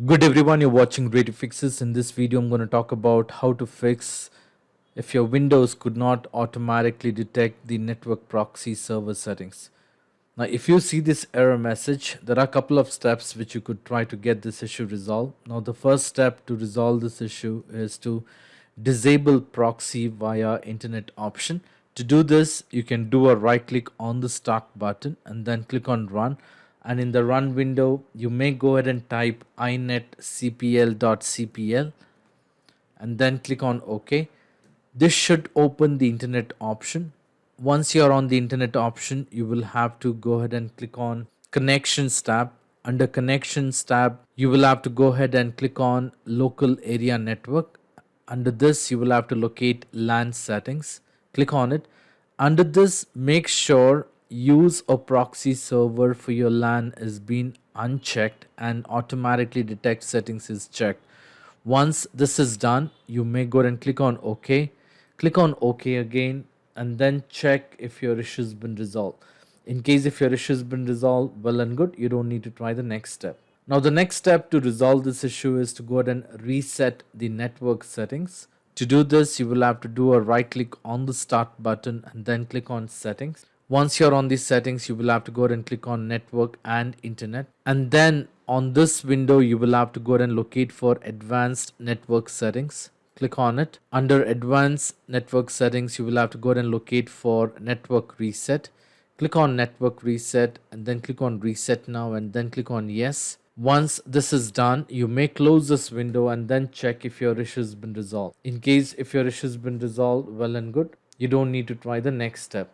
Good everyone, you're watching Ready Fixes. In this video, I'm going to talk about how to fix if your Windows could not automatically detect the network proxy server settings. Now, if you see this error message, there are a couple of steps which you could try to get this issue resolved. Now, the first step to resolve this issue is to disable proxy via internet option. To do this, you can do a right click on the start button and then click on run. And in the run window, you may go ahead and type inetcpl.cpl and then click on OK. This should open the internet option. Once you're on the internet option, you will have to go ahead and click on connections tab. Under connections tab, you will have to go ahead and click on local area network. Under this, you will have to locate LAN settings. Click on it. Under this, make sure use a proxy server for your LAN is being unchecked and automatically detect settings is checked. Once this is done, you may go and click on OK. Click on OK again and then check if your issue has been resolved. In case if your issue has been resolved, well and good, you don't need to try the next step. Now the next step to resolve this issue is to go ahead and reset the network settings. To do this, you will have to do a right click on the start button and then click on settings. Once you're on these settings, you will have to go ahead and click on network and internet. And then on this window, you will have to go ahead and locate for advanced network settings. Click on it. Under advanced network settings, you will have to go ahead and locate for network reset. Click on network reset and then click on reset now and then click on yes. Once this is done, you may close this window and then check if your issue has been resolved. In case if your issue has been resolved, well and good, you don't need to try the next step.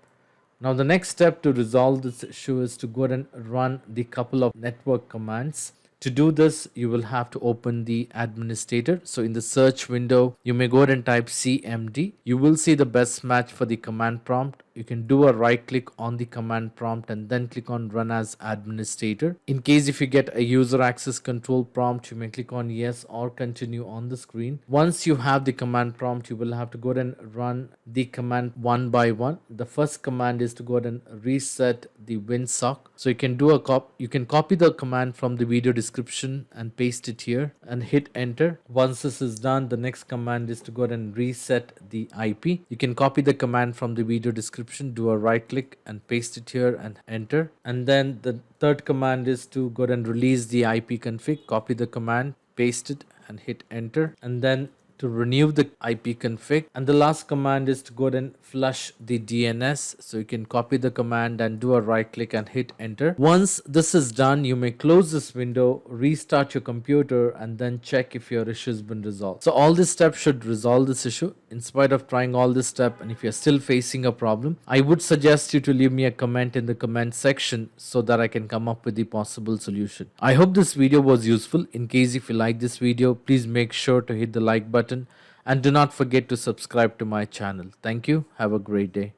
Now the next step to resolve this issue is to go ahead and run the couple of network commands. To do this, you will have to open the administrator. So in the search window, you may go ahead and type cmd. You will see the best match for the command prompt. You can do a right click on the command prompt and then click on run as administrator. In case if you get a user access control prompt, you may click on yes or continue on the screen. Once you have the command prompt, you will have to go ahead and run the command one by one. The first command is to go ahead and reset the WinSock. So you can do you can copy the command from the video description and paste it here and hit enter. Once this is done, the next command is to go ahead and reset the IP. You can copy the command from the video description, do a right click and paste it here and enter. And then the third command is to go ahead and release the IP config. Copy the command, paste it and hit enter. And then to renew the IP config. And the last command is to go ahead and flush the DNS. So you can copy the command and do a right click and hit enter. Once this is done, you may close this window, restart your computer and then check if your issue has been resolved. So all these steps should resolve this issue. In spite of trying all this step, and if you're still facing a problem, I would suggest you to leave me a comment in the comment section so that I can come up with the possible solution. I hope this video was useful. In case if you like this video, please make sure to hit the like button and do not forget to subscribe to my channel. Thank you. Have a great day.